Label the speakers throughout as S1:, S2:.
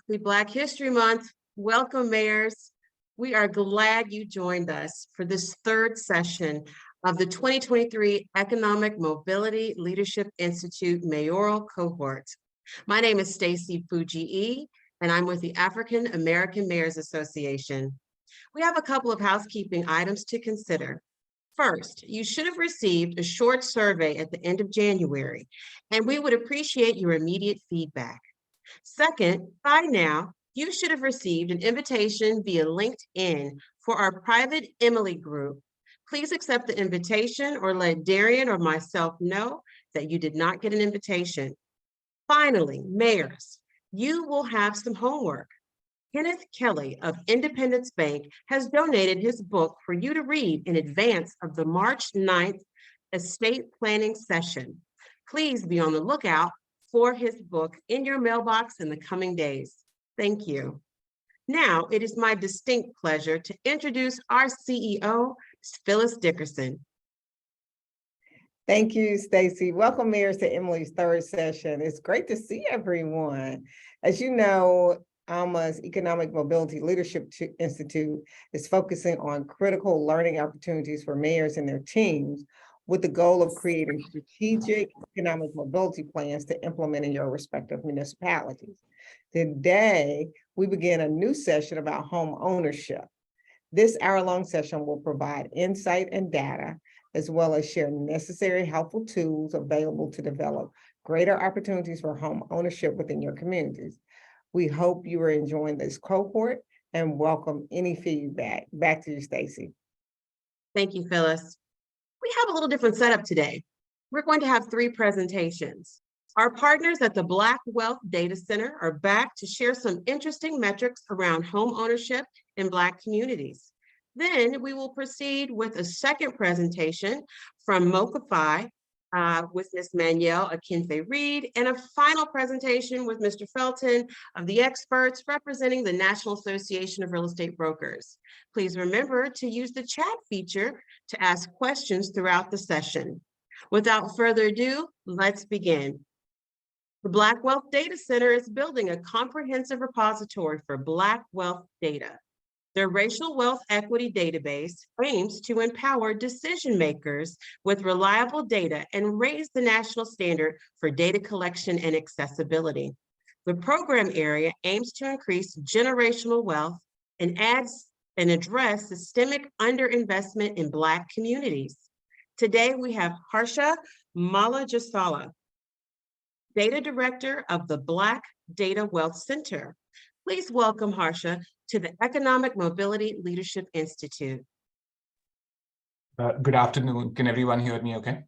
S1: Happy Black History Month. Welcome, mayors. We are glad you joined us for this third session of the 2023 Economic Mobility Leadership Institute mayoral cohort. My name is Stacy Fujii, and I'm with the African American Mayors Association. We have a couple of housekeeping items to consider. First, you should have received a short survey at the end of January, and we would appreciate your immediate feedback. Second, by now, you should have received an invitation via LinkedIn for our private EMLI group. Please accept the invitation or let Darian or myself know that you did not get an invitation. Finally, mayors, you will have some homework. Kenneth Kelly of Independence Bank has donated his book for you to read in advance of the March 9th estate planning session. Please be on the lookout for his book in your mailbox in the coming days. Thank you. Now, it is my distinct pleasure to introduce our CEO, Phyllis Dickerson.
S2: Thank you, Stacy. Welcome, mayors, to EMLI's third session. It's great to see everyone. As you know, ALMA's Economic Mobility Leadership Institute is focusing on critical learning opportunities for mayors and their teams, with the goal of creating strategic economic mobility plans to implement in your respective municipalities. Today, we begin a new session about home ownership. This hour-long session will provide insight and data, as well as share necessary helpful tools available to develop greater opportunities for home ownership within your communities. We hope you are enjoying this cohort and welcome any feedback. Back to you, Stacy.
S1: Thank you, Phyllis. We have a little different setup today. We're going to have 3 presentations. Our partners at the Black Wealth Data Center are back to share some interesting metrics around home ownership in Black communities. Then we will proceed with a second presentation from Mocafy with Ms. Manuel Akinfe-Reed, and a final presentation with Mr. Felton of the experts representing the National Association of Real Estate Brokers. Please remember to use the chat feature to ask questions throughout the session. Without further ado, let's begin. The Black Wealth Data Center is building a comprehensive repository for Black wealth data. Their racial wealth equity database aims to empower decision makers with reliable data and raise the national standard for data collection and accessibility. The program area aims to increase generational wealth and address systemic underinvestment in Black communities. Today, we have Harsha Malajasala, Data Director of the Black Data Wealth Center. Please welcome Harsha to the Economic Mobility Leadership Institute.
S3: Good afternoon. Can everyone hear me okay?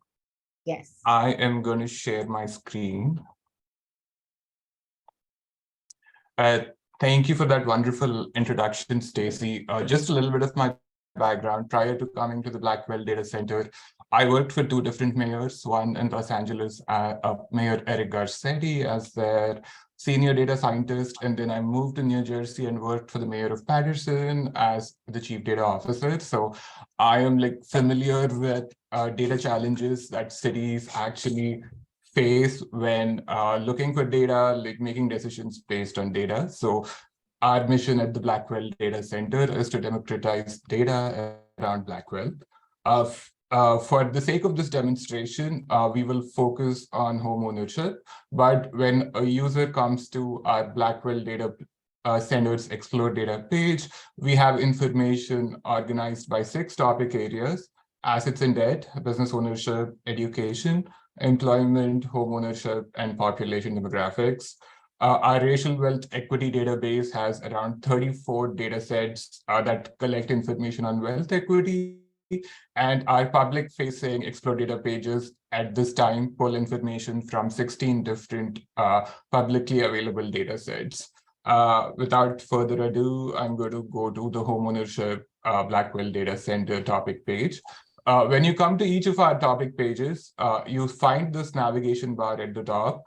S2: Yes.
S3: I am going to share my screen. Thank you for that wonderful introduction, Stacy. Just a little bit of my background. Prior to coming to the Blackwell Data Center, I worked for 2 different mayors, one in Los Angeles, Mayor Eric Garcetti as their senior data scientist, and then I moved to New Jersey and worked for the mayor of Patterson as the chief data officer. So I am familiar with data challenges that cities actually face when looking for data, making decisions based on data. So our mission at the Blackwell Data Center is to democratize data around Black wealth. For the sake of this demonstration, we will focus on home ownership, but when a user comes to our Blackwell Data Center's Explore Data page, we have information organized by 6 topic areas: assets and debt, business ownership, education, employment, home ownership, and population demographics. Our racial wealth equity database has around 34 data sets that collect information on wealth equity. And our public-facing Explore Data pages at this time pull information from 16 different publicly available data sets. Without further ado, I'm going to go to the Homeownership Blackwell Data Center topic page. When you come to each of our topic pages, you find this navigation bar at the top.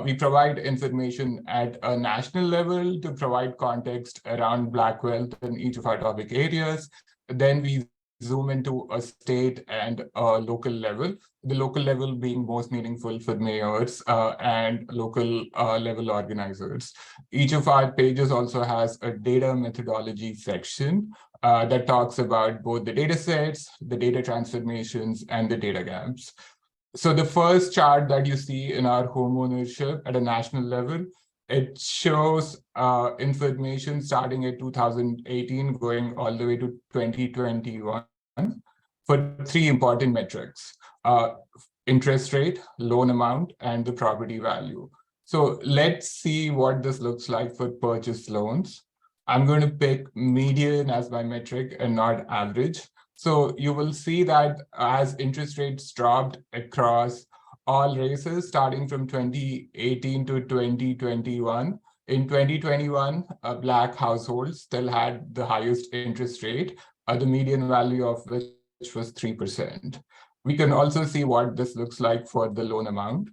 S3: We provide information at a national level to provide context around Black wealth in each of our topic areas. Then we zoom into a state and a local level, the local level being most meaningful for mayors and local level organizers. Each of our pages also has a data methodology section that talks about both the data sets, the data transformations, and the data gaps. So the first chart that you see in our homeownership at a national level, it shows information starting at 2018, going all the way to 2021 for three important metrics: interest rate, loan amount, and the property value. So let's see what this looks like for purchase loans. I'm going to pick median as my metric and not average. So you will see that as interest rates dropped across all races, starting from 2018 to 2021, in 2021, Black households still had the highest interest rate, the median value of which was 3%. We can also see what this looks like for the loan amount.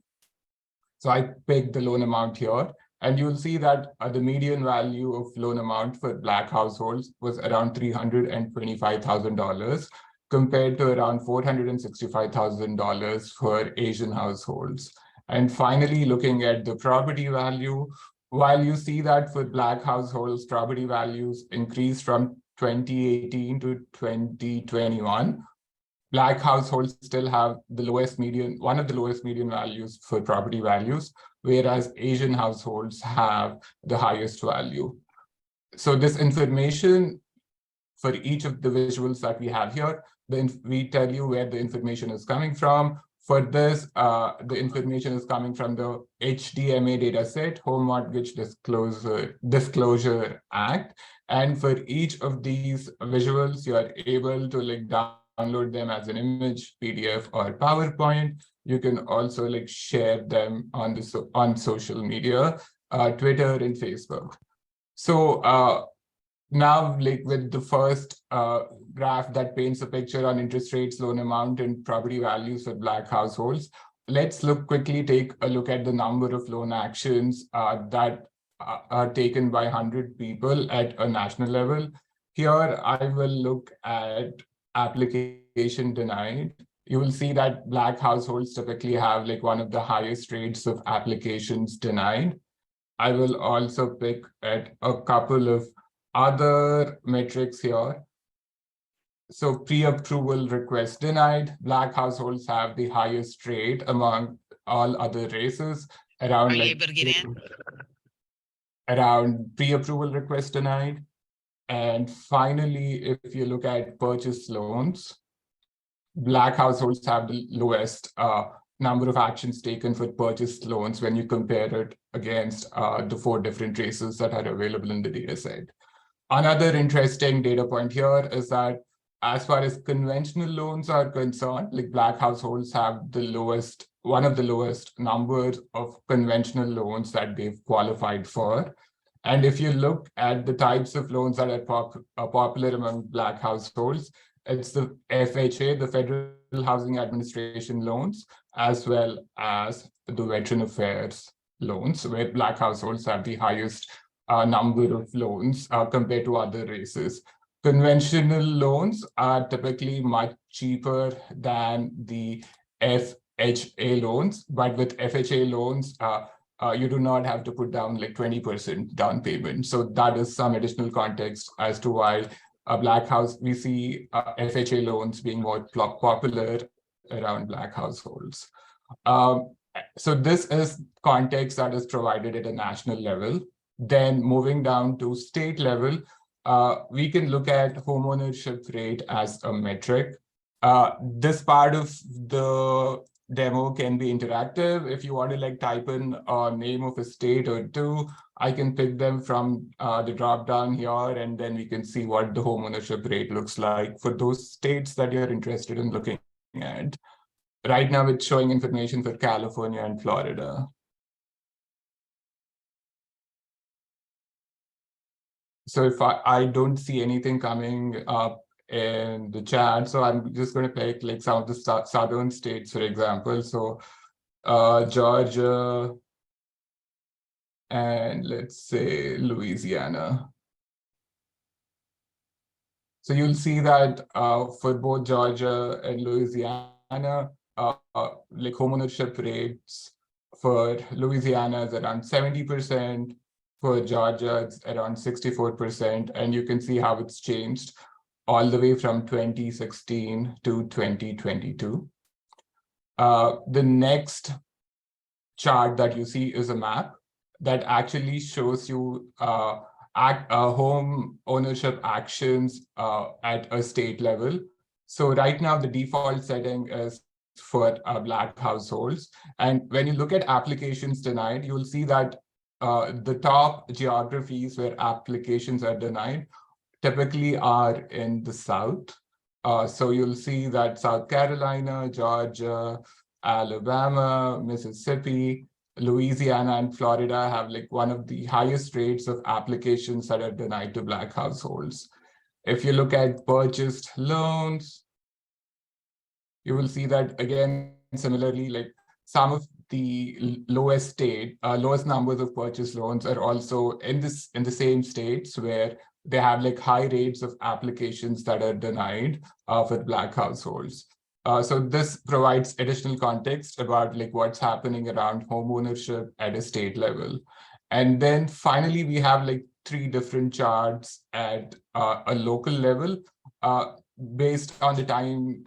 S3: So I picked the loan amount here, and you'll see that the median value of loan amount for Black households was around $325,000 compared to around $465,000 for Asian households. And finally, looking at the property value, while you see that for Black households, property values increased from 2018 to 2021, Black households still have the lowest median, one of the lowest median values for property values, whereas Asian households have the highest value. So this information for each of the visuals that we have here, we tell you where the information is coming from. For this, the information is coming from the HDMA dataset, Home Mortgage Disclosure Act. And for each of these visuals, you are able to download them as an image, PDF, or PowerPoint. You can also share them on social media, Twitter and Facebook. So now, with the first graph that paints a picture on interest rates, loan amount, and property values for Black households, let's quickly take a look at the number of loan actions that are taken by 100 people at a national level. Here, I will look at application denied. You will see that Black households typically have one of the highest rates of applications denied. I will also pick at a couple of other metrics here. So pre-approval request denied, Black households have the highest rate among all other races, around pre-approval request denied. And finally, if you look at purchase loans, Black households have the lowest number of actions taken for purchase loans when you compare it against the 4 different races that are available in the data set. Another interesting data point here is that as far as conventional loans are concerned, Black households have the lowest, one of the lowest numbers of conventional loans that they've qualified for. And if you look at the types of loans that are popular among Black households, it's the FHA, the Federal Housing Administration loans, as well as the Veteran Affairs loans, where Black households have the highest number of loans compared to other races. Conventional loans are typically much cheaper than the FHA loans, but with FHA loans, you do not have to put down 20% down payment. So that is some additional context as to why we see FHA loans being more popular around Black households. So this is context that is provided at a national level. Then moving down to state level, we can look at homeownership rate as a metric. This part of the demo can be interactive. If you want to type in a name of a state or two, I can pick them from the drop down here, and then we can see what the homeownership rate looks like for those states that you're interested in looking at. Right now, it's showing information for California and Florida. So if I don't see anything coming up in the chat, so I'm just going to pick some of the southern states, for example. So Georgia and let's say Louisiana. So you'll see that for both Georgia and Louisiana, like homeownership rates for Louisiana is around 70%, for Georgia it's around 64%, and you can see how it's changed all the way from 2016 to 2022. The next chart that you see is a map that actually shows you home ownership actions at a state level. So right now, the default setting is for Black households. And when you look at applications denied, you'll see that the top geographies where applications are denied typically are in the South. So you'll see that South Carolina, Georgia, Alabama, Mississippi, Louisiana, and Florida have like one of the highest rates of applications that are denied to Black households. If you look at purchased loans, you will see that again, similarly, like some of the lowest numbers of purchase loans are also in the same states where they have like high rates of applications that are denied for Black households. So this provides additional context about like what's happening around homeownership at a state level. And then finally, we have like 3 different charts at a local level. Based on the time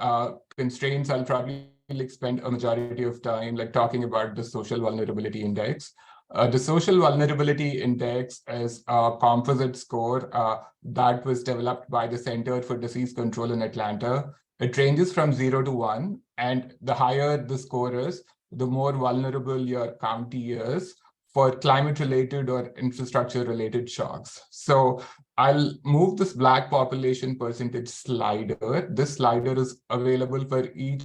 S3: constraints, I'll probably like spend a majority of time like talking about the social vulnerability index. The social vulnerability index is a composite score that was developed by the Center for Disease Control in Atlanta. It ranges from 0 to 1, and the higher the score is, the more vulnerable your county is for climate-related or infrastructure-related shocks. So I'll move this Black population percentage slider. This slider is available for each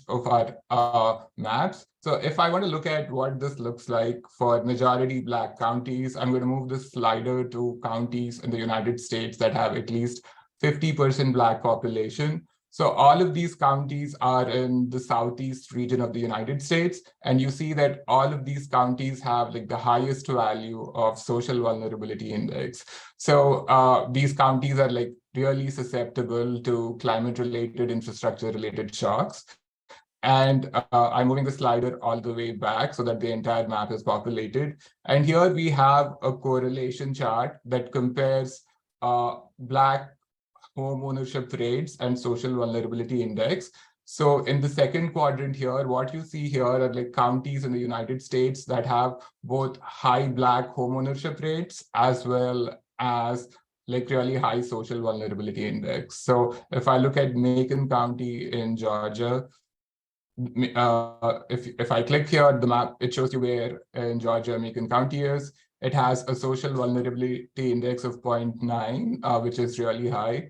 S3: of our maps. So if I want to look at what this looks like for majority Black counties, I'm going to move this slider to counties in the United States that have at least 50% Black population. So all of these counties are in the southeast region of the United States. And you see that all of these counties have like the highest value of social vulnerability index. So these counties are like really susceptible to climate-related, infrastructure-related shocks. And I'm moving the slider all the way back so that the entire map is populated. And here we have a correlation chart that compares Black home ownership rates and social vulnerability index. So in the second quadrant here, what you see here are like counties in the United States that have both high Black home ownership rates as well as like really high social vulnerability index. So if I look at Macon County in Georgia, if I click here, the map, it shows you where in Georgia Macon County is. It has a social vulnerability index of 0.9, which is really high.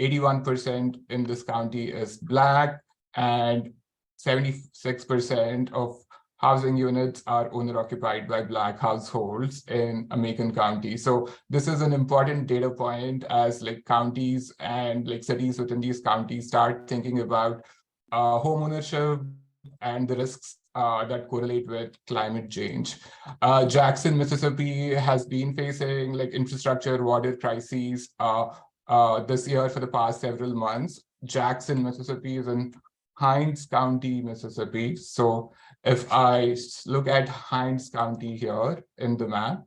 S3: 81% in this county is Black, and 76% of housing units are owner-occupied by Black households in Macon County. So this is an important data point as like counties and like cities within these counties start thinking about homeownership and the risks that correlate with climate change. Jackson, Mississippi has been facing like infrastructure water crises this year for the past several months. Jackson, Mississippi is in Hinds County, Mississippi. So if I look at Hinds County here in the map,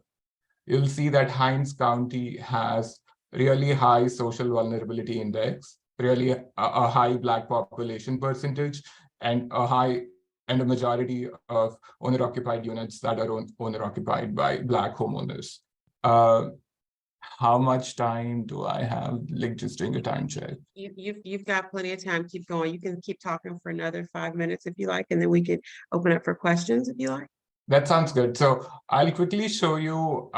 S3: you'll see that Hinds County has really high social vulnerability index, really a high Black population percentage, and a majority of owner-occupied units that are owner-occupied by Black homeowners. How much time do I have? Like just doing a time check.
S1: You've got plenty of time. Keep going. You can keep talking for another 5 minutes if you like, and then we can open up for questions if you like.
S3: That sounds good. So I'll quickly show you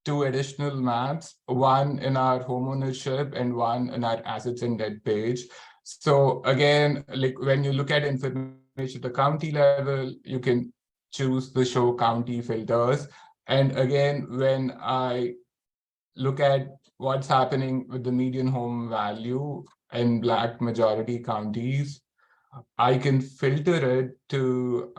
S3: 2 additional maps, one in our homeownership and one in our assets and debt page. So again, like when you look at information at the county level, you can choose the show county filters. And again, when I look at what's happening with the median home value in Black majority counties, I can filter it to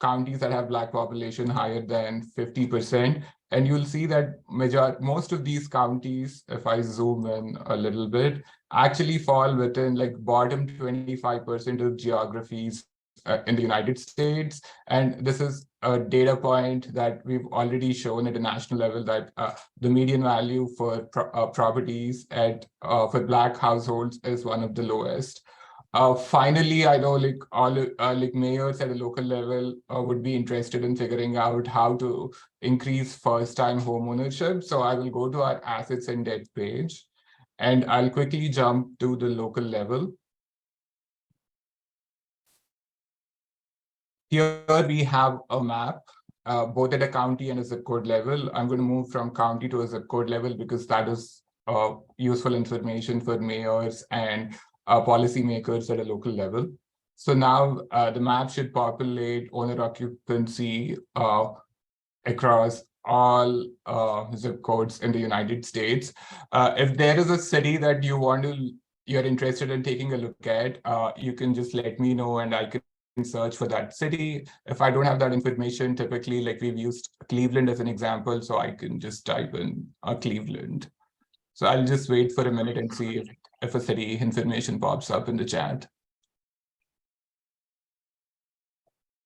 S3: counties that have Black population higher than 50%. And you'll see that most of these counties, if I zoom in a little bit, actually fall within like bottom 25% of geographies in the United States. And this is a data point that we've already shown at a national level that the median value for properties for Black households is one of the lowest. Finally, I know like all like mayors at a local level would be interested in figuring out how to increase first-time home ownership. So I will go to our assets and debt page, and I'll quickly jump to the local level. Here we have a map, both at a county and a zip code level. I'm going to move from county to a zip code level because that is useful information for mayors and policymakers at a local level. So now the map should populate owner occupancy across all zip codes in the United States. If there is a city that you're interested in taking a look at, you can just let me know and I can search for that city. If I don't have that information, typically like we've used Cleveland as an example, so I can just type in Cleveland. So I'll just wait for a minute and see if a city information pops up in the chat.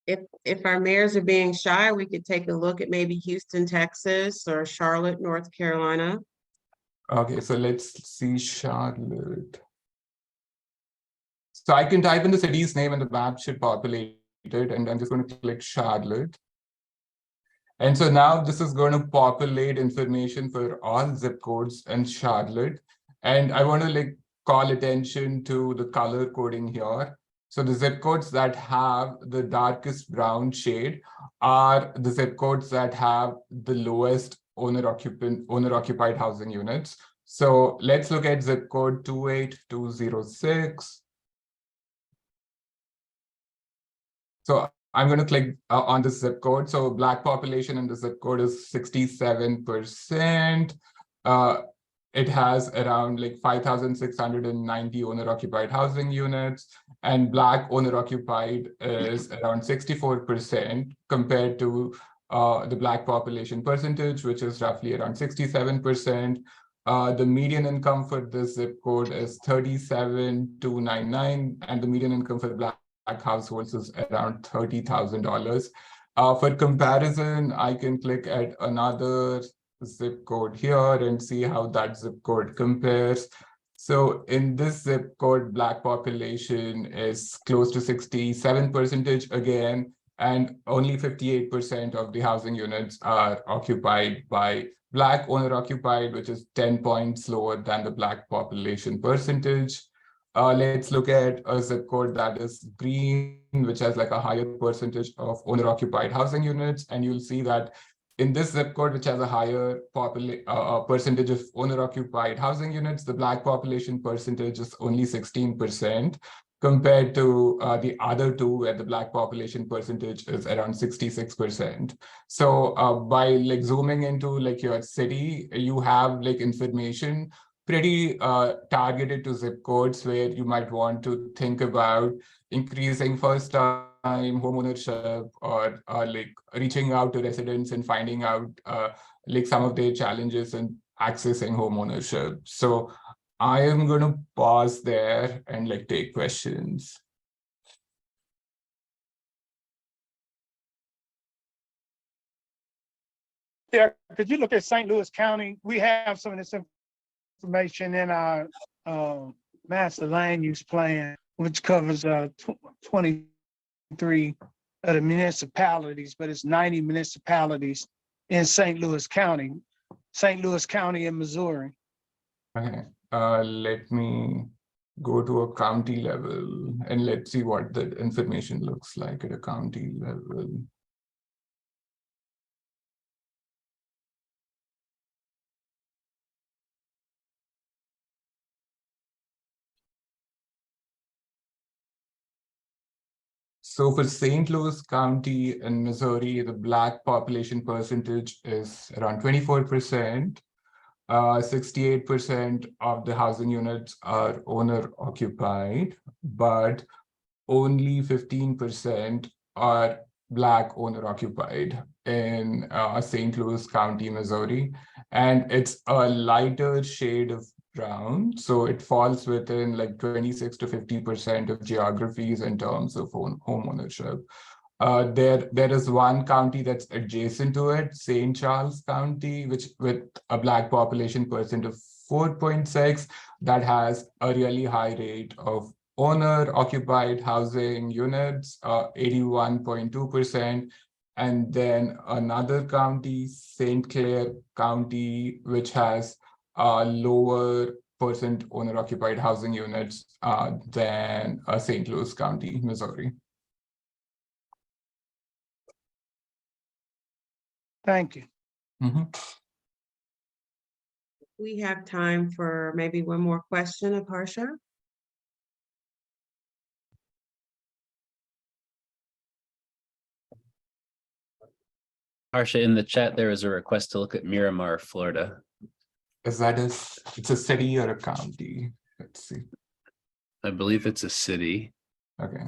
S1: If our mayors are being shy, we could take a look at maybe Houston, Texas, or Charlotte, North Carolina.
S3: Okay, so let's see Charlotte. So I can type in the city's name and the map should populate it, and I'm just going to click Charlotte. And so now this is going to populate information for all zip codes in Charlotte. And I want to like call attention to the color coding here. So the zip codes that have the darkest brown shade are the zip codes that have the lowest owner-occupied housing units. So let's look at zip code 28206. So I'm going to click on the zip code. So Black population in the zip code is 67%. It has around like 5,690 owner-occupied housing units, and Black owner-occupied is around 64% compared to the Black population percentage, which is roughly around 67%. The median income for this zip code is 37,299, and the median income for Black households is around $30,000. For comparison, I can click at another zip code here and see how that zip code compares. So in this zip code, Black population is close to 67% again, and only 58% of the housing units are occupied by Black owner-occupied, which is 10 points lower than the Black population percentage. Let's look at a zip code that is green, which has like a higher percentage of owner-occupied housing units. And you'll see that in this zip code, which has a higher percentage of owner-occupied housing units, the Black population percentage is only 16%, compared to the other two, where the Black population percentage is around 66%. So by like zooming into like your city, you have like information pretty targeted to zip codes where you might want to think about increasing first-time homeownership, or like reaching out to residents and finding out like some of their challenges in accessing homeownership. So I am going to pause there and like take questions.
S4: Yeah, could you look at St. Louis County? We have some of this information in our master land use plan, which covers 23 of the municipalities, but it's 90 municipalities in St. Louis County in Missouri.
S3: Okay, let me go to a county level and let's see what the information looks like at a county level. So for St. Louis County in Missouri, the Black population percentage is around 24%. 68% of the housing units are owner occupied, but only 15% are Black owner occupied in St. Louis County, Missouri. And it's a lighter shade of brown. So it falls within like 26 to 50% of geographies in terms of home ownership. There is one county that's adjacent to it, St. Charles County, which with a Black population percent of 4.6, that has a really high rate of owner-occupied housing units, 81.2%. And then another county, St. Clair County, which has lower percent owner-occupied housing units than St. Louis County, Missouri.
S4: Thank you.
S1: We have time for maybe one more question of Harsha.
S5: Harsha, in the chat, there is a request to look at Miramar, Florida.
S3: It's a city or a county? Let's see.
S5: I believe it's a city.
S3: Okay.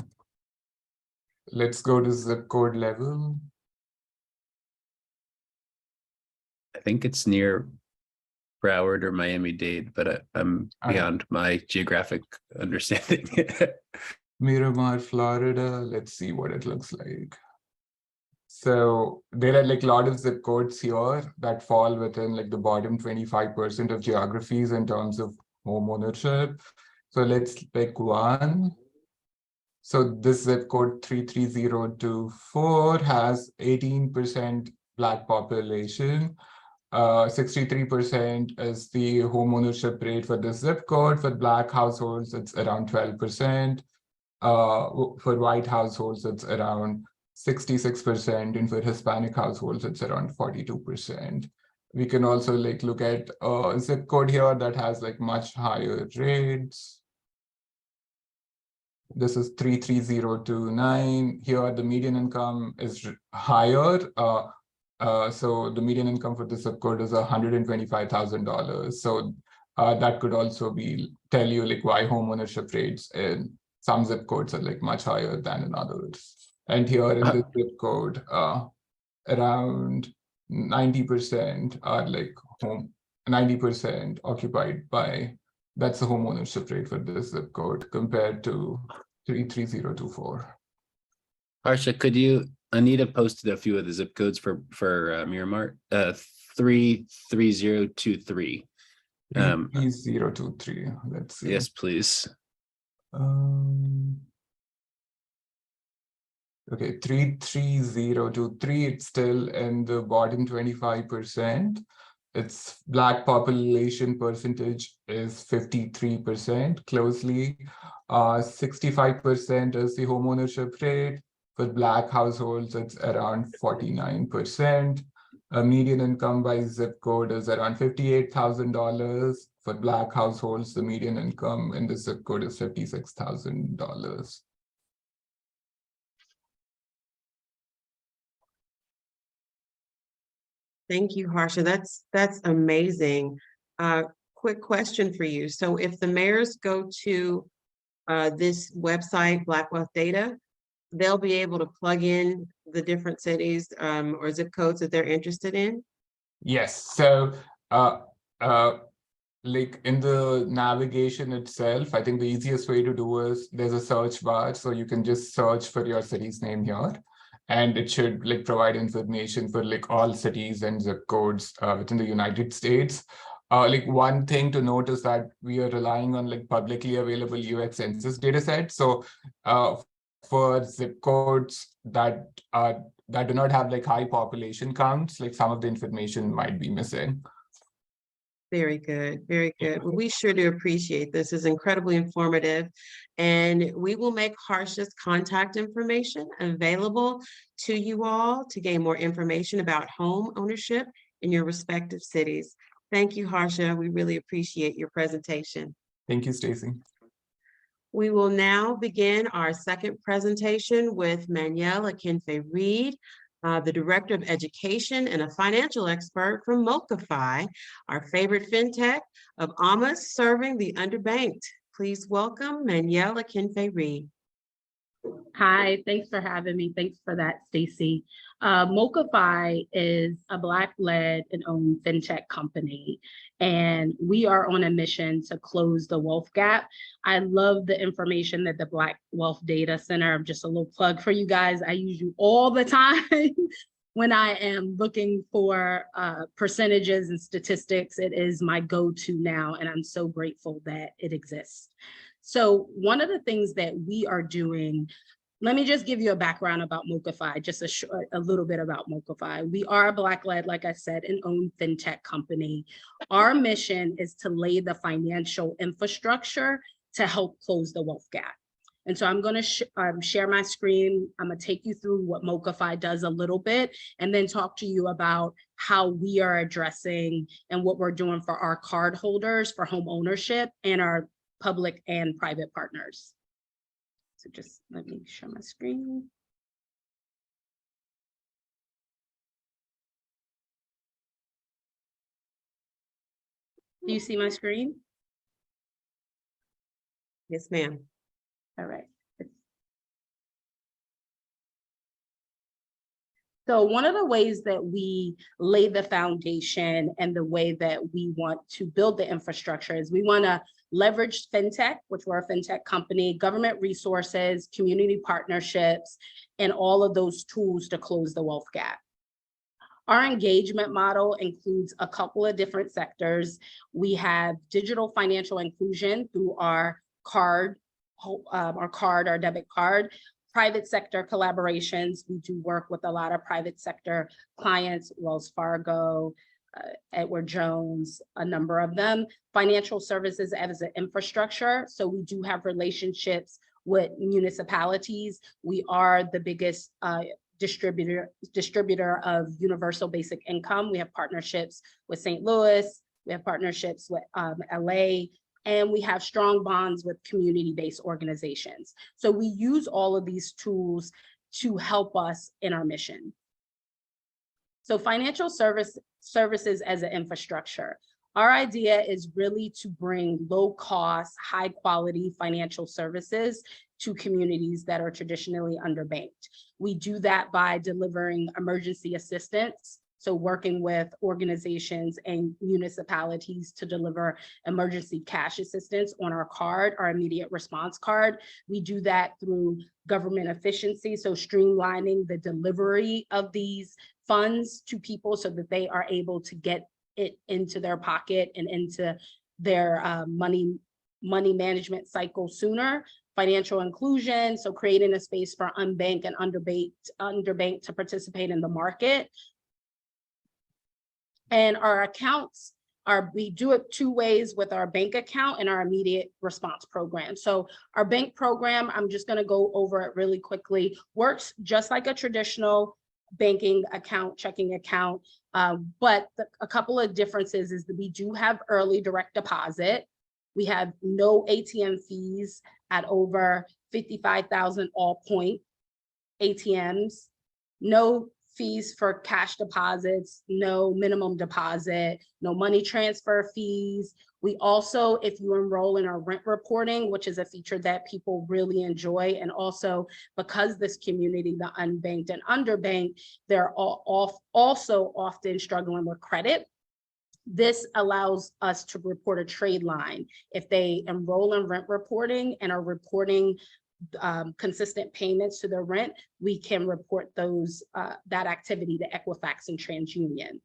S3: Let's go to zip code level.
S5: I think it's near Broward or Miami-Dade, but I'm beyond my geographic understanding.
S3: Miramar, Florida. Let's see what it looks like. So there are like a lot of zip codes here that fall within like the bottom 25% of geographies in terms of home ownership. So let's pick one. So this zip code 33024 has 18% Black population. 63% is the home ownership rate for this zip code. For Black households, it's around 12%. For white households, it's around 66%, and for Hispanic households, it's around 42%. We can also like look at a zip code here that has like much higher rates. This is 33029. Here, the median income is higher. So the median income for this zip code is $125,000. So that could also tell you like why home ownership rates in some zip codes are like much higher than in others. And here in this zip code, around 90% are like 90% occupied by, that's the home ownership rate for this zip code compared to 33024.
S5: Harsha, Anita posted a few of the zip codes for Miramar, 33023.
S3: 33023, let's see.
S5: Yes, please.
S3: Okay, 33023, it's still in the bottom 25%. Its Black population percentage is 53%, closely. 65% is the home ownership rate. For Black households, it's around 49%. A median income by zip code is around $58,000. For Black households, the median income in the zip code is $56,000.
S1: Thank you, Harsha. That's amazing. Quick question for you. So if the mayors go to this website, Black Wealth Data, they'll be able to plug in the different cities or zip codes that they're interested in?
S3: Yes. So like in the navigation itself, I think the easiest way to do is there's a search bar. So you can just search for your city's name here. And it should like provide information for like all cities and zip codes within the United States. Like one thing to note is that we are relying on like publicly available US Census data set. So for zip codes that do not have like high population counts, like some of the information might be missing.
S1: Very good, very good. Well, we sure do appreciate this. It's incredibly informative. And we will make Harsha's contact information available to you all to gain more information about home ownership in your respective cities. Thank you, Harsha. We really appreciate your presentation.
S3: Thank you, Stacy.
S1: We will now begin our second presentation with Manuel Akinfe-Reed, the Director of Education and a financial expert from Mochify, our favorite fintech of AMAs serving the underbanked. Please welcome Manuel Akinfe-Reed.
S6: Hi, thanks for having me. Thanks for that, Stacy. Mochify is a Black-led and owned fintech company, and we are on a mission to close the wealth gap. I love the information that the Black Wealth Data Center, just a little plug for you guys, I use you all the time when I am looking for percentages and statistics. It is my go-to now, and I'm so grateful that it exists. So one of the things that we are doing, let me just give you a background about Mochify, just a little bit about Mochify. We are a Black-led, like I said, and owned fintech company. Our mission is to lay the financial infrastructure to help close the wealth gap. And so I'm going to share my screen. I'm going to take you through what Mochify does a little bit, and then talk to you about how we are addressing and what we're doing for our card holders for home ownership and our public and private partners. So just let me share my screen. Do you see my screen?
S1: Yes, ma'am.
S6: All right. So one of the ways that we lay the foundation and the way that we want to build the infrastructure is we want to leverage fintech, which we're a fintech company, government resources, community partnerships, and all of those tools to close the wealth gap. Our engagement model includes a couple of different sectors. We have digital financial inclusion through our card, our debit card. Private sector collaborations. We do work with a lot of private sector clients, Wells Fargo, Edward Jones, a number of them. Financial services as an infrastructure. So we do have relationships with municipalities. We are the biggest distributor of universal basic income. We have partnerships with St. Louis. We have partnerships with LA. And we have strong bonds with community-based organizations. So we use all of these tools to help us in our mission. So financial services as an infrastructure. Our idea is really to bring low-cost, high-quality financial services to communities that are traditionally underbanked. We do that by delivering emergency assistance. So working with organizations and municipalities to deliver emergency cash assistance on our card, our immediate response card. We do that through government efficiency, so streamlining the delivery of these funds to people so that they are able to get it into their pocket and into their money management cycle sooner. Financial inclusion, so creating a space for unbanked and underbanked to participate in the market. And our accounts we do it two ways with our bank account and our immediate response program. So our bank program, I'm just going to go over it really quickly, works just like a traditional banking account, checking account. But a couple of differences is that we do have early direct deposit. We have no ATM fees at over 55,000 all point ATMs, no fees for cash deposits, no minimum deposit, no money transfer fees. We also, if you enroll in our rent reporting, which is a feature that people really enjoy, and also because this community, the unbanked and underbanked, they're also often struggling with credit. This allows us to report a trade line. If they enroll in rent reporting and are reporting consistent payments to their rent, we can report those that activity to Equifax and TransUnion.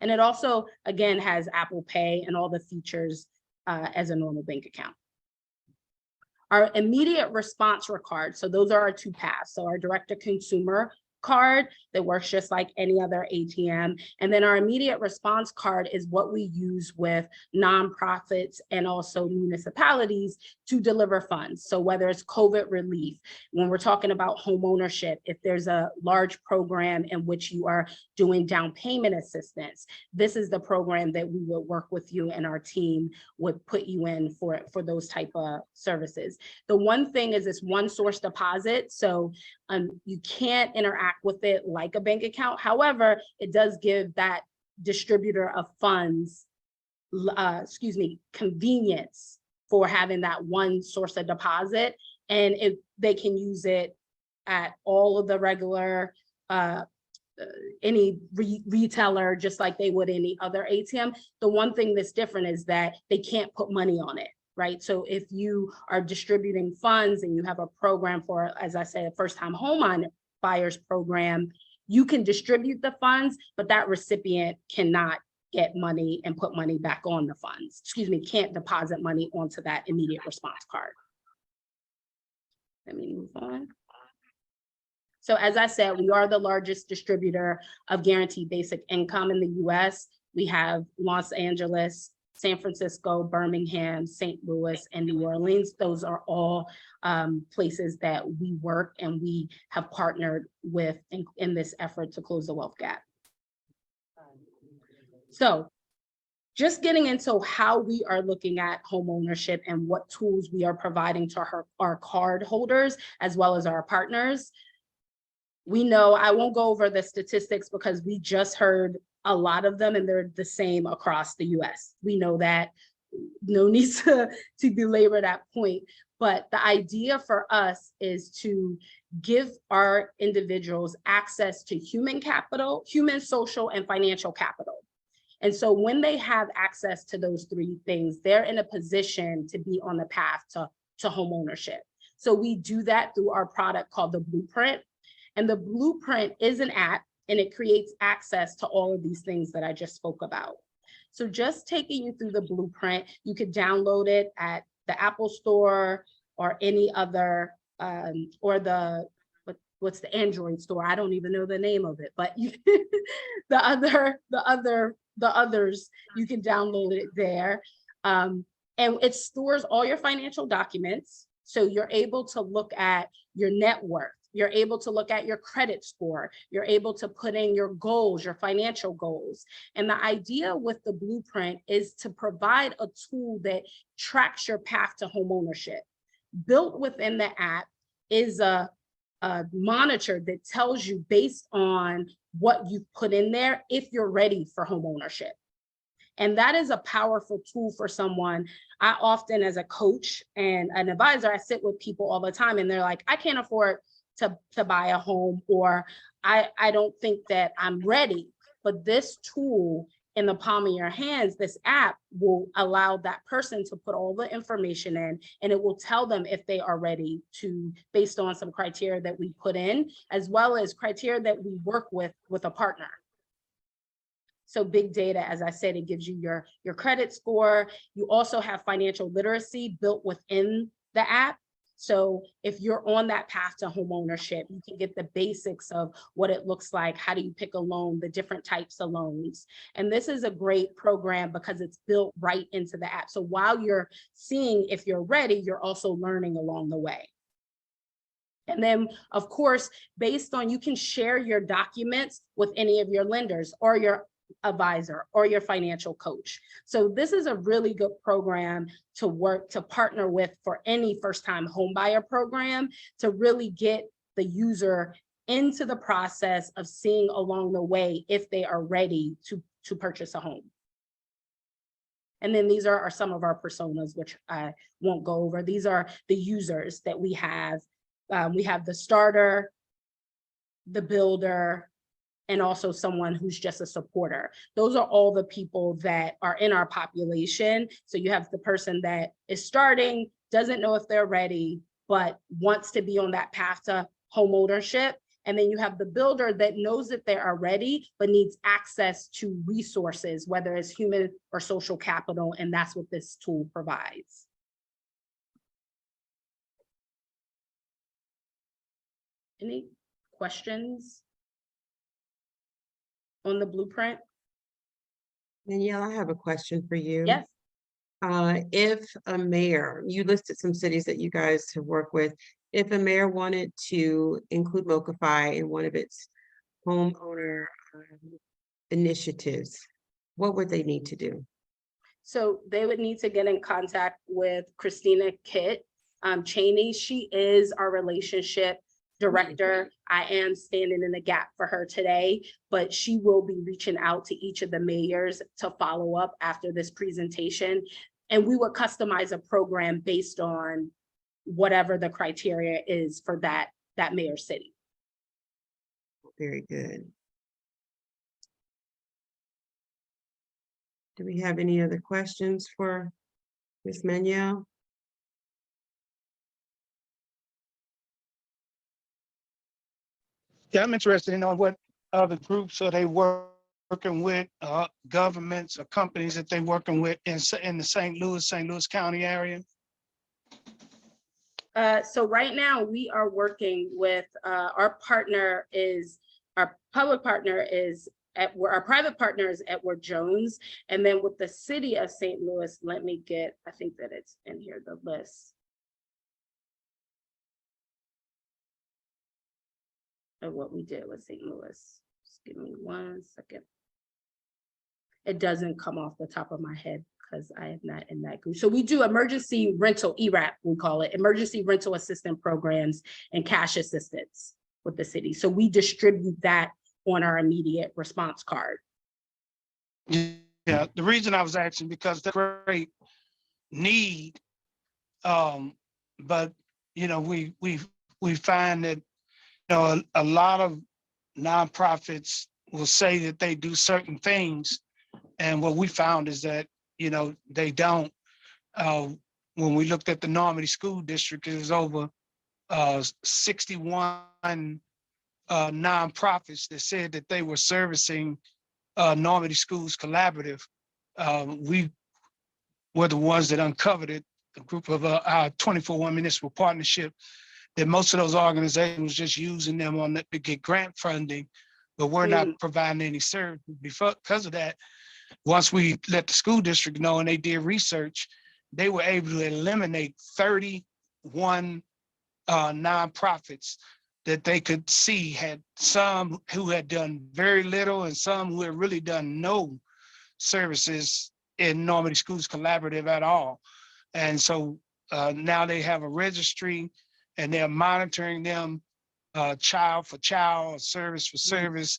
S6: And it also, again, has Apple Pay and all the features as a normal bank account. Our immediate response card, so those are our two paths. So our direct-to-consumer card that works just like any other ATM. And then our immediate response card is what we use with nonprofits and also municipalities to deliver funds. So whether it's COVID relief, when we're talking about home ownership, if there's a large program in which you are doing down payment assistance, this is the program that we will work with you and our team would put you in for those type of services. The one thing is this one source deposit. So you can't interact with it like a bank account. However, it does give that distributor of funds, convenience for having that one source of deposit. And they can use it at all of the regular, any retailer, just like they would any other ATM. The one thing that's different is that they can't put money on it, right? So if you are distributing funds and you have a program for, as I said, a first-time home buyers program, you can distribute the funds, but that recipient cannot get money and put money back on the funds. Excuse me, can't deposit money onto that immediate response card. Let me move on. So as I said, we are the largest distributor of guaranteed basic income in the US. We have Los Angeles, San Francisco, Birmingham, St. Louis, and New Orleans. Those are all places that we work and we have partnered with in this effort to close the wealth gap. So just getting into how we are looking at home ownership and what tools we are providing to our card holders, as well as our partners. We know, I won't go over the statistics because we just heard a lot of them and they're the same across the US. We know that, no need to belabor that point, but the idea for us is to give our individuals access to human capital, human, social, and financial capital. And so when they have access to those three things, they're in a position to be on the path to home ownership. So we do that through our product called the Blueprint. And the Blueprint is an app and it creates access to all of these things that I just spoke about. So just taking you through the Blueprint, you could download it at the Apple Store or any other, or what's the Android store? I don't even know the name of it, but you, the others, you can download it there. And it stores all your financial documents. So you're able to look at your net worth. You're able to look at your credit score. You're able to put in your goals, your financial goals. And the idea with the Blueprint is to provide a tool that tracks your path to home ownership. Built within the app is a monitor that tells you based on what you've put in there, if you're ready for home ownership. And that is a powerful tool for someone. I often, as a coach and an advisor, I sit with people all the time and they're like, I can't afford to buy a home, or I don't think that I'm ready. But this tool in the palm of your hands, this app will allow that person to put all the information in, and it will tell them if they are ready to, based on some criteria that we put in, as well as criteria that we work with a partner. So big data, as I said, it gives you your credit score. You also have financial literacy built within the app. So if you're on that path to home ownership, you can get the basics of what it looks like. How do you pick a loan, the different types of loans? And this is a great program because it's built right into the app. So while you're seeing if you're ready, you're also learning along the way. And then, of course, based on, you can share your documents with any of your lenders or your advisor or your financial coach. So this is a really good program to partner with for any first-time home buyer program, to really get the user into the process of seeing along the way if they are ready to purchase a home. And then these are some of our personas, which I won't go over. These are the users that we have. We have the starter, the builder, and also someone who's just a supporter. Those are all the people that are in our population. So you have the person that is starting, doesn't know if they're ready, but wants to be on that path to home ownership. And then you have the builder that knows that they are ready, but needs access to resources, whether it's human or social capital, and that's what this tool provides. Any questions on the Blueprint?
S1: Danielle, I have a question for you.
S6: Yes.
S1: If a mayor, you listed some cities that you guys have worked with, if a mayor wanted to include Mocafy in one of its homeowner initiatives, what would they need to do?
S6: So they would need to get in contact with Christina Cheney. She is our relationship director. I am standing in the gap for her today, but she will be reaching out to each of the mayors to follow up after this presentation. And we would customize a program based on whatever the criteria is for that mayor city.
S1: Very good. Do we have any other questions for Ms. Manuel?
S4: Yeah, I'm interested in what other groups are they working with, governments or companies that they working with in the St. Louis County area.
S6: So right now we are working with our public partner is our private partner is Edward Jones, and then with the city of St. Louis, let me get, I think that it's in here, the list of what we did with St. Louis. Just give me 1 second. It doesn't come off the top of my head because I am not in that group. So we do emergency rental, ERAP, we call it, emergency rental assistance programs and cash assistance with the city. So we distribute that on our immediate response card.
S4: Yeah, the reason I was asking because the great need, but you know, we find that a lot of nonprofits will say that they do certain things, and what we found is that they don't. When we looked at the Normandy School District, it was over 61 nonprofits that said that they were servicing Normandy Schools Collaborative. We were the ones that uncovered it, a group of our 24-1 municipal partnership, that most of those organizations just using them to get grant funding, but we're not providing any service. Because of that, once we let the school district know and they did research, they were able to eliminate 31 nonprofits that they could see had some who had done very little and some who had really done no services in Normandy Schools Collaborative at all. And so now they have a registry and they're monitoring them child for child, service for service,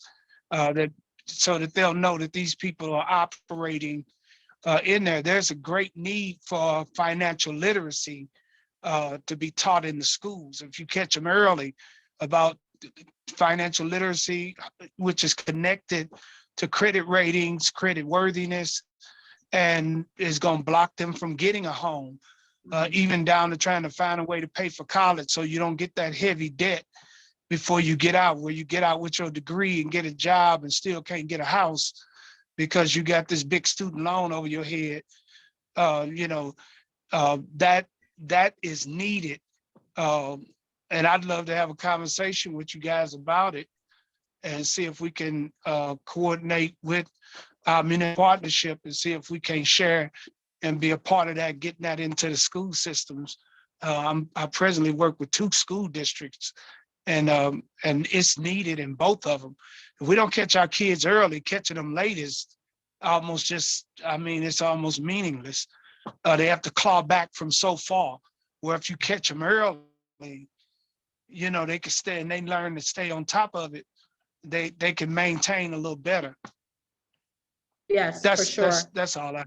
S4: so that they'll know that these people are operating in there. There's a great need for financial literacy to be taught in the schools. If you catch them early about financial literacy, which is connected to credit ratings, credit worthiness, and is going to block them from getting a home, even down to trying to find a way to pay for college so you don't get that heavy debt before you get out, where you get out with your degree and get a job and still can't get a house because you got this big student loan over your head. That is needed. And I'd love to have a conversation with you guys about it and see if we can coordinate with our municipal partnership and see if we can share and be a part of that, getting that into the school systems. I presently work with 2 school districts, and it's needed in both of them. If we don't catch our kids early, catching them late is almost it's almost meaningless. They have to claw back from so far, where if you catch them early, they can stay and they learn to stay on top of it. They can maintain a little better.
S6: Yes, for sure.
S4: That's all I.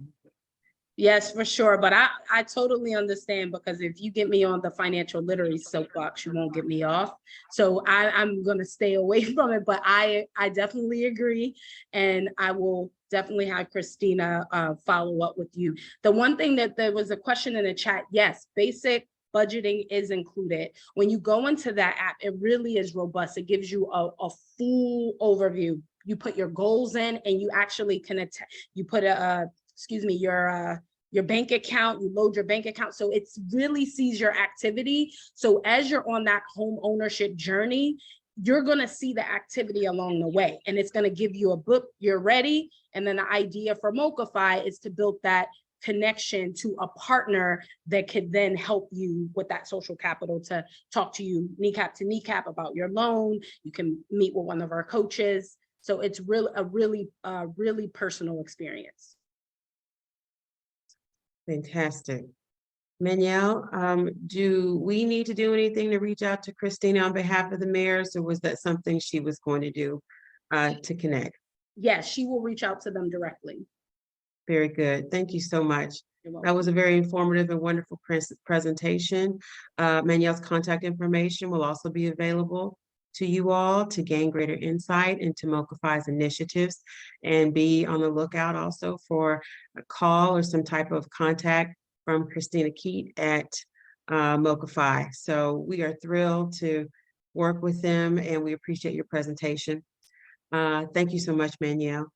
S6: Yes, for sure. But I totally understand, because if you get me on the financial literacy soapbox, you won't get me off. So I'm going to stay away from it. But I definitely agree. And I will definitely have Christina follow up with you. The one thing that there was a question in the chat. Yes, basic budgeting is included. When you go into that app, it really is robust. It gives you a full overview. You put your goals in and you actually can you put your bank account, you load your bank account. So it really sees your activity. So as you're on that home ownership journey, you're going to see the activity along the way, and it's going to give you a book, you're ready. And then the idea for Mochify is to build that connection to a partner that could then help you with that social capital to talk to you kneecap to kneecap about your loan. You can meet with one of our coaches. So it's a really personal experience.
S1: Fantastic. Manuel, do we need to do anything to reach out to Christina on behalf of the mayors, or was that something she was going to do to connect?
S6: Yes, she will reach out to them directly.
S1: Very good. Thank you so much.
S6: You're
S1: That
S6: welcome.
S1: was a very informative and wonderful presentation. Manuel's contact information will also be available to you all to gain greater insight into MoCaFi's initiatives, and be on the lookout also for a call or some type of contact from Christina Keat at MoCaFi. So we are thrilled to work with them, and we appreciate your presentation. Thank you so much, Manuel.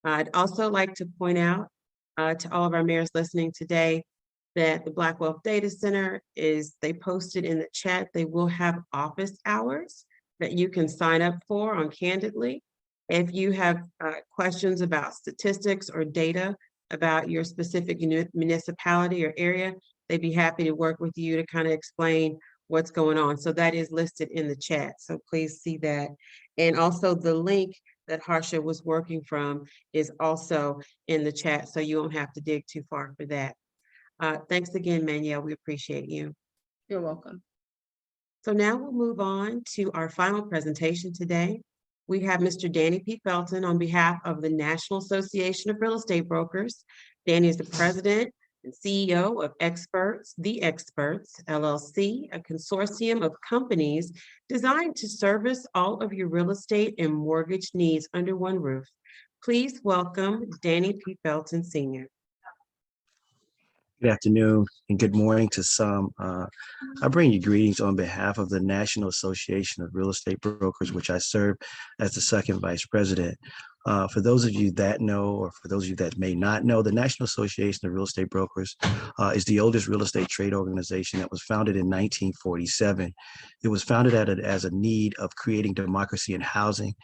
S1: I'd also like to point out to all of our mayors listening today that the Black Wealth Data Center they posted in the chat, they will have office hours that you can sign up for on Candidly. If you have questions about statistics or data about your specific municipality or area, they'd be happy to work with you to kind of explain what's going on. So that is listed in the chat. So please see that. And also the link that Harsha was working from is also in the chat, so you won't have to dig too far for that. Thanks again, Manuel. We appreciate you.
S6: You're welcome.
S1: So now we'll move on to our final presentation today. We have Mr. Danny P. Felton on behalf of the National Association of Real Estate Brokers. Danny is the president and CEO of The Experts, LLC, a consortium of companies designed to service all of your real estate and mortgage needs under one roof. Please welcome Danny P. Felton Sr.
S7: Good afternoon and good morning to some. I bring you greetings on behalf of the National Association of Real Estate Brokers, which I serve as the second vice president. For those of you that know, or for those of you that may not know, the National Association of Real Estate Brokers is the oldest real estate trade organization that was founded in 1947. It was founded as a need of creating democracy in housing.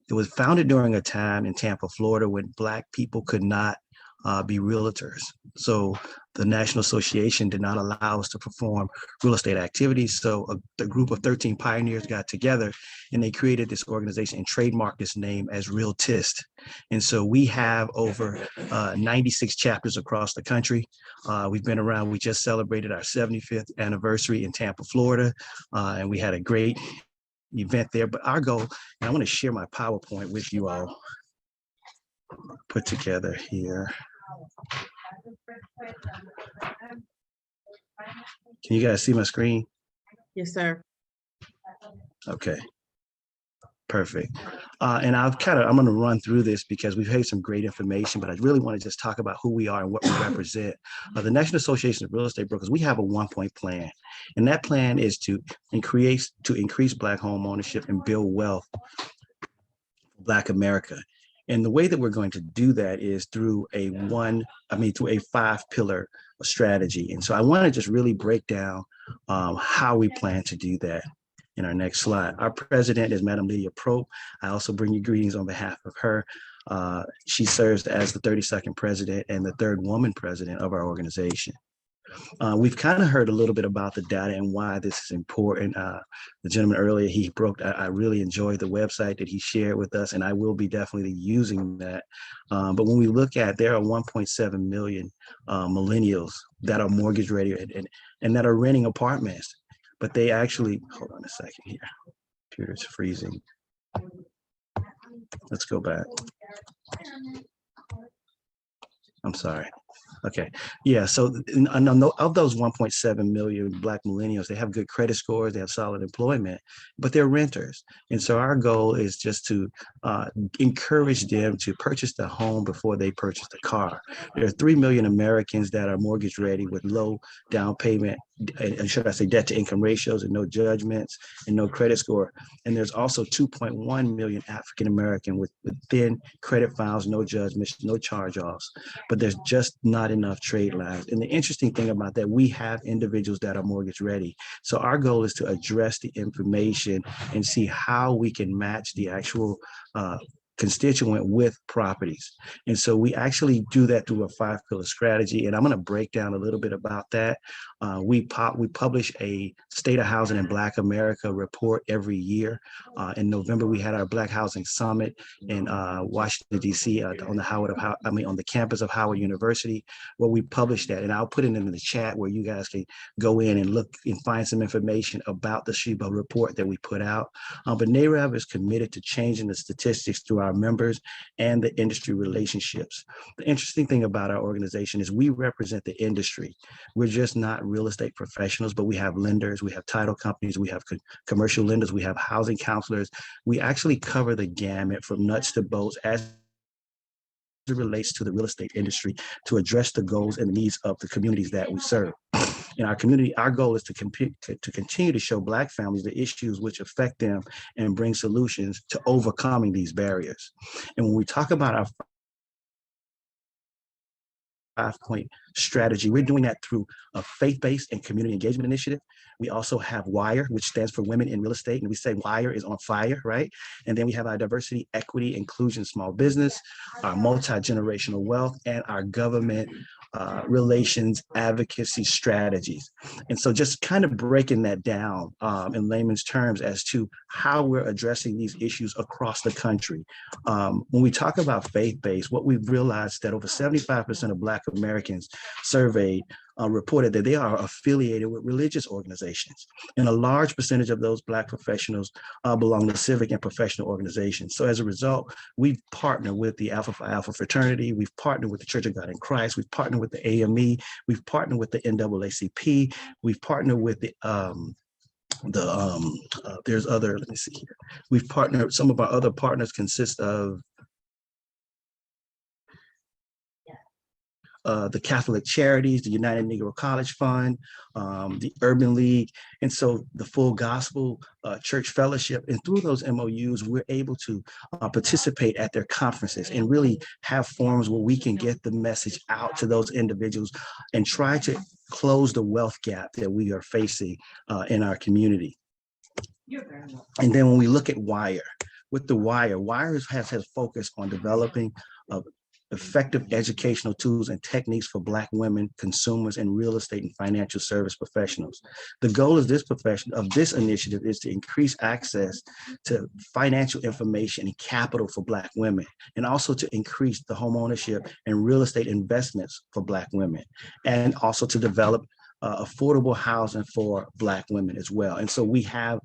S7: It was founded during a time in Tampa, Florida, when Black people could not be realtors. So the National Association did not allow us to perform real estate activities. So the group of 13 pioneers got together and they created this organization and trademarked this name as Realtist. And so we have over 96 chapters across the country. We've been around, we just celebrated our 75th anniversary in Tampa, Florida, and we had a great event there. But our goal, and I want to share my PowerPoint with you all, put together here. Can you guys see my screen?
S1: Yes, sir.
S7: Okay. Perfect. And I'm going to run through this because we've had some great information, but I really want to just talk about who we are and what we represent. The National Association of Real Estate Brokers, we have a 1-point plan, and that plan is to increase Black home ownership and build wealth for Black America. And the way that we're going to do that is through a 5-pillar strategy. And so I want to just really break down how we plan to do that in our next slide. Our president is Madam Lydia Probe. I also bring you greetings on behalf of her. She serves as the 32nd president and the 3rd woman president of our organization. We've kind of heard a little bit about the data and why this is important. The gentleman earlier, I really enjoyed the website that he shared with us, and I will be definitely using that. But when we look at, there are 1.7 million millennials that are mortgage ready and that are renting apartments, but they actually, hold on a second here, computer's freezing. Let's go back. I'm sorry. Okay. Yeah. So of those 1.7 million Black millennials, they have good credit scores, they have solid employment, but they're renters. And so our goal is just to encourage them to purchase the home before they purchase the car. There are 3 million Americans that are mortgage ready with low down payment, and should I say debt to income ratios and no judgments and no credit score. And there's also 2.1 million African American with thin credit files, no judgments, no charge-offs, but there's just not enough trade lines. And the interesting thing about that, we have individuals that are mortgage ready. So our goal is to address the information and see how we can match the actual constituent with properties. And so we actually do that through a 5-pillar strategy. And I'm going to break down a little bit about that. We publish a State of Housing in Black America report every year. In November, we had our Black Housing Summit in Washington, D.C. On the campus of Howard University, where we published that. And I'll put it in the chat where you guys can go in and look and find some information about the SHIBA report that we put out. But NAREB is committed to changing the statistics through our members and the industry relationships. The interesting thing about our organization is we represent the industry. We're just not real estate professionals, but we have lenders, we have title companies, we have commercial lenders, we have housing counselors. We actually cover the gamut from nuts to bolts as it relates to the real estate industry to address the goals and needs of the communities that we serve. In our community, our goal is to continue to show Black families the issues which affect them and bring solutions to overcoming these barriers. And when we talk about our 5-point strategy, we're doing that through a faith-based and community engagement initiative. We also have WIRE, which stands for Women in Real Estate. And we say WIRE is on fire, right? And then we have our diversity, equity, inclusion, small business, our multi-generational wealth, and our government relations advocacy strategies. And so just kind of breaking that down in layman's terms as to how we're addressing these issues across the country. When we talk about faith-based, what we've realized that over 75% of Black Americans surveyed reported that they are affiliated with religious organizations. And a large percentage of those Black professionals belong to civic and professional organizations. So as a result, we've partnered with the Alpha Phi Alpha fraternity, we've partnered with the Church of God in Christ, we've partnered with the AME, we've partnered with the NAACP, we've partnered with there's other, let me see here. We've partnered, some of our other partners consist of the Catholic Charities, the United Negro College Fund, the Urban League, and so the Full Gospel Church Fellowship. And through those MOUs, we're able to participate at their conferences and really have forums where we can get the message out to those individuals and try to close the wealth gap that we are facing in our community. And then when we look at WIRE, with the WIRE has focused on developing effective educational tools and techniques for Black women, consumers, and real estate and financial service professionals. The goal of this initiative is to increase access to financial information and capital for Black women, and also to increase the homeownership and real estate investments for Black women, and also to develop affordable housing for Black women as well. And so we have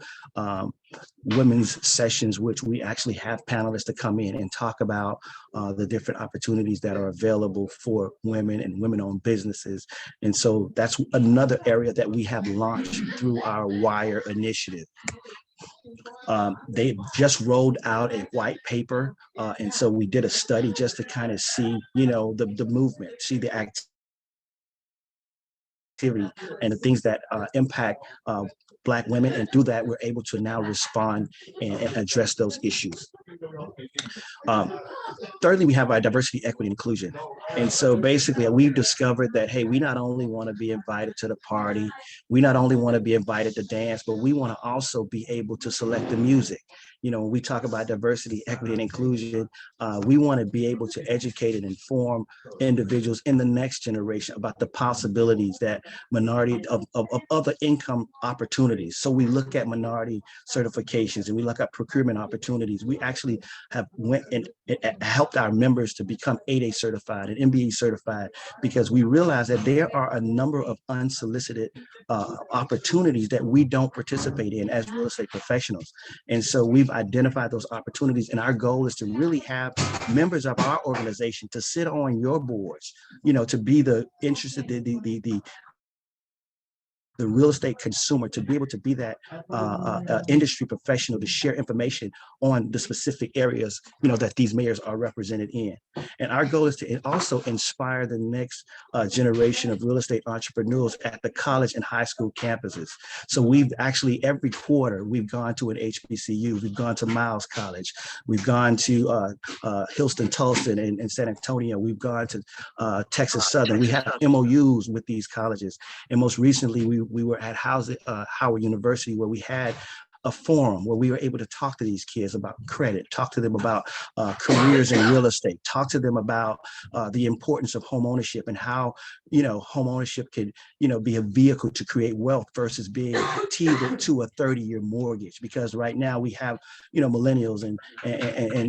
S7: women's sessions, which we actually have panelists to come in and talk about the different opportunities that are available for women and women-owned businesses. And so that's another area that we have launched through our WIRE initiative. They just rolled out a white paper. And so we did a study just to kind of see, the movement, see the activity and the things that impact Black women. And through that, we're able to now respond and address those issues. Thirdly, we have our diversity, equity, and inclusion. And so basically, we've discovered that, hey, we not only want to be invited to the party, we not only want to be invited to dance, but we want to also be able to select the music. When we talk about diversity, equity, and inclusion, we want to be able to educate and inform individuals in the next generation about the possibilities that minority of other income opportunities. So we look at minority certifications and we look at procurement opportunities. We actually have went and helped our members to become 8A certified and MBE certified, because we realize that there are a number of unsolicited opportunities that we don't participate in as real estate professionals. And so we've identified those opportunities, and our goal is to really have members of our organization to sit on your boards, to be the interested, the real estate consumer, to be able to be that industry professional to share information on the specific areas, that these mayors are represented in. And our goal is to also inspire the next generation of real estate entrepreneurs at the college and high school campuses. So we've actually, every quarter, we've gone to an HBCU, we've gone to Miles College, we've gone to Houston, Tulsa, and San Antonio, we've gone to Texas Southern. We have MOUs with these colleges. And most recently, we were at Howard University, where we had a forum where we were able to talk to these kids about credit, talk to them about careers in real estate, talk to them about the importance of home ownership and how, home ownership could, be a vehicle to create wealth versus being tethered to a 30-year mortgage. Because right now we have, millennials and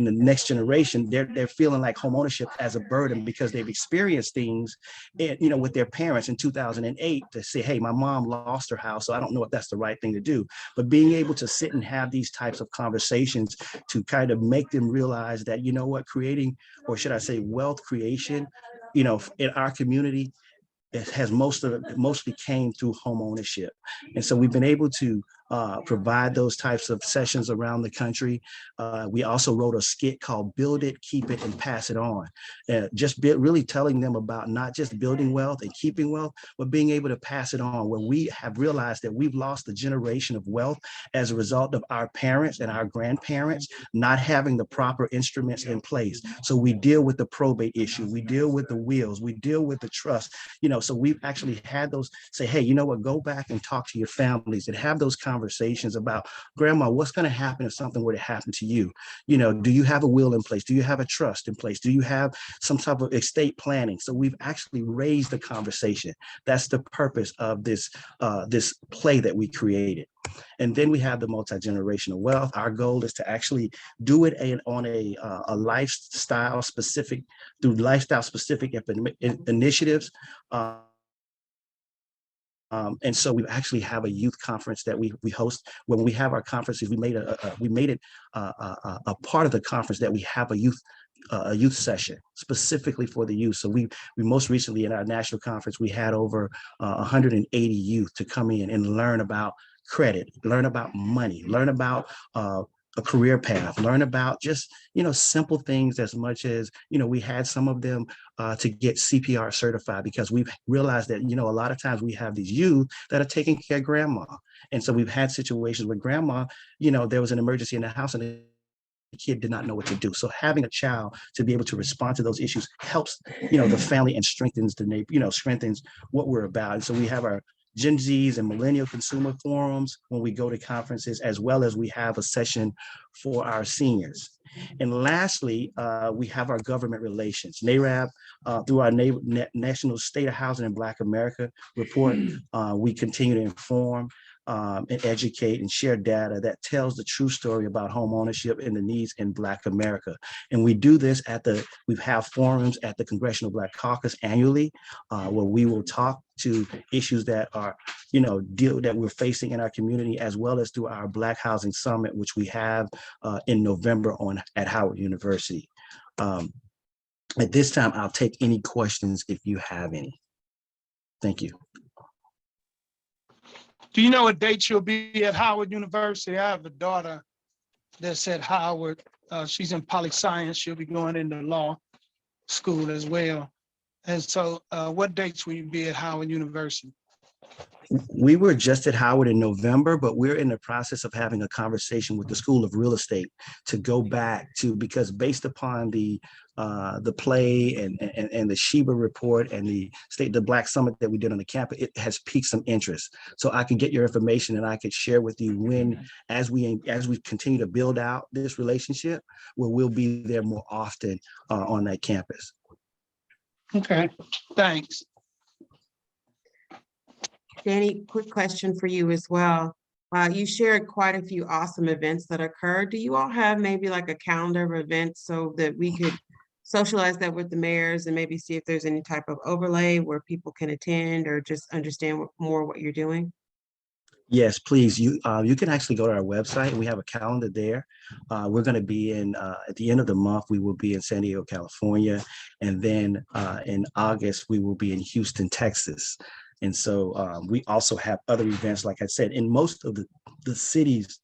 S7: the next generation, they're feeling like home ownership as a burden because they've experienced things, with their parents in 2008 to say, hey, my mom lost her house, so I don't know if that's the right thing to do. But being able to sit and have these types of conversations to kind of make them realize that, creating, or should I say wealth creation, in our community, it has mostly came through home ownership. And so we've been able to provide those types of sessions around the country. We also wrote a skit called Build It, Keep It, and Pass It On. Really telling them about not just building wealth and keeping wealth, but being able to pass it on, where we have realized that we've lost a generation of wealth as a result of our parents and our grandparents not having the proper instruments in place. So we deal with the probate issue, we deal with the wills, we deal with the trust, so we've actually had those say, hey, go back and talk to your families and have those conversations about, grandma, what's going to happen if something were to happen to you? Do you have a will in place? Do you have a trust in place? Do you have some type of estate planning? So we've actually raised the conversation. That's the purpose of this play that we created. And then we have the multi-generational wealth. Our goal is to actually do it on a lifestyle specific, through lifestyle specific initiatives. And so we actually have a youth conference that we host. When we have our conferences, we made it a part of the conference that we have a youth session specifically for the youth. So we most recently in our national conference, we had over 180 youth to come in and learn about credit, learn about money, learn about a career path, learn about just, simple things, as much as, we had some of them to get CPR certified, because we've realized that, a lot of times we have these youth that are taking care of grandma. And so we've had situations where grandma, there was an emergency in the house and the kid did not know what to do. So having a child to be able to respond to those issues helps, the family and strengthens the neighbor, strengthens what we're about. And so we have our Gen Zs and millennial consumer forums when we go to conferences, as well as we have a session for our seniors. And lastly, we have our government relations. NARAB, through our National State of Housing in Black America report, we continue to inform and educate and share data that tells the true story about home ownership and the needs in Black America. And we do this we have forums at the Congressional Black Caucus annually, where we will talk to issues that are, that we're facing in our community, as well as through our Black Housing Summit, which we have in November at Howard University. At this time, I'll take any questions if you have any. Thank you.
S4: Do you know what date you'll be at Howard University? I have a daughter that's at Howard. She's in poli-science. She'll be going into law school as well. And so what dates will you be at Howard University?
S7: We were just at Howard in November, but we're in the process of having a conversation with the School of Real Estate to go back to, because based upon the play and the Sheba report and the Black Summit that we did on the campus, it has piqued some interest. So I can get your information and I could share with you when, as we continue to build out this relationship, where we'll be there more often on that campus.
S4: Okay, thanks.
S1: Danny, quick question for you as well. You shared quite a few awesome events that occurred. Do you all have maybe like a calendar of events so that we could socialize that with the mayors and maybe see if there's any type of overlay where people can attend or just understand more what you're doing?
S7: Yes, please. You can actually go to our website. We have a calendar there. We're going to be at the end of the month, we will be in San Diego, California. And then in August, we will be in Houston, Texas. And so we also have other events, like I said, in most of the cities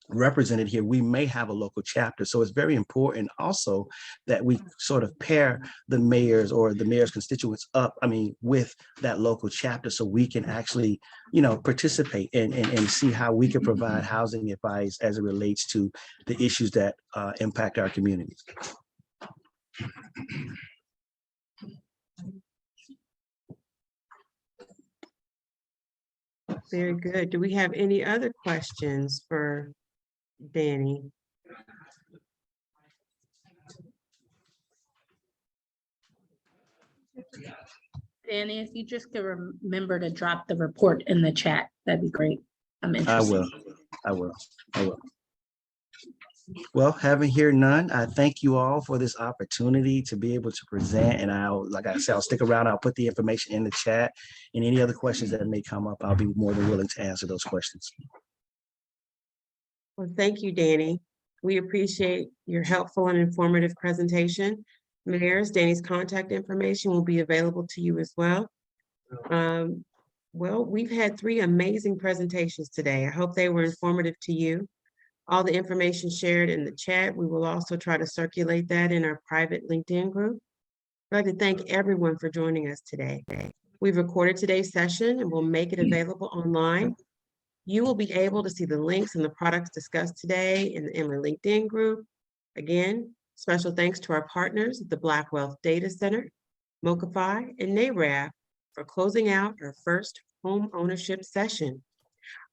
S7: represented here, we may have a local chapter. So it's very important also that we sort of pair the mayors or the mayor's constituents with that local chapter, so we can actually, participate and see how we can provide housing advice as it relates to the issues that impact our communities.
S1: Very good. Do we have any other questions for Danny?
S6: Danny, if you just could remember to drop the report in the chat, that'd be great. I'm
S7: I
S6: interested.
S7: will. I will. I will. Well, having here none, I thank you all for this opportunity to be able to present. And like I said, I'll stick around. I'll put the information in the chat, and any other questions that may come up, I'll be more than willing to answer those questions.
S1: Well, thank you, Danny. We appreciate your helpful and informative presentation. Mayors, Danny's contact information will be available to you as well. Well, we've had 3 amazing presentations today. I hope they were informative to you. All the information shared in the chat, we will also try to circulate that in our private LinkedIn group. I'd like to thank everyone for joining us today. We've recorded today's session and we'll make it available online. You will be able to see the links and the products discussed today in the EMLI LinkedIn group. Again, special thanks to our partners at the Black Wealth Data Center, Mocafy, and NARAB for closing out our first home ownership session.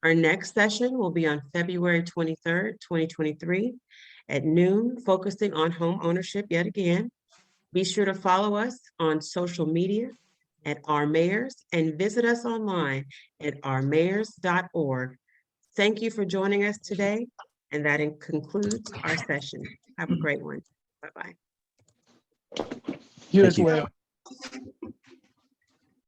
S1: Our next session will be on February 23rd, 2023 at noon, focusing on home ownership yet again. Be sure to follow us on social media at Our Mayors and visit us online at ourmayors.org. Thank you for joining us today, and that concludes our session. Have a great one. Bye-bye.
S4: You
S7: Thank
S4: as
S7: you.
S4: well.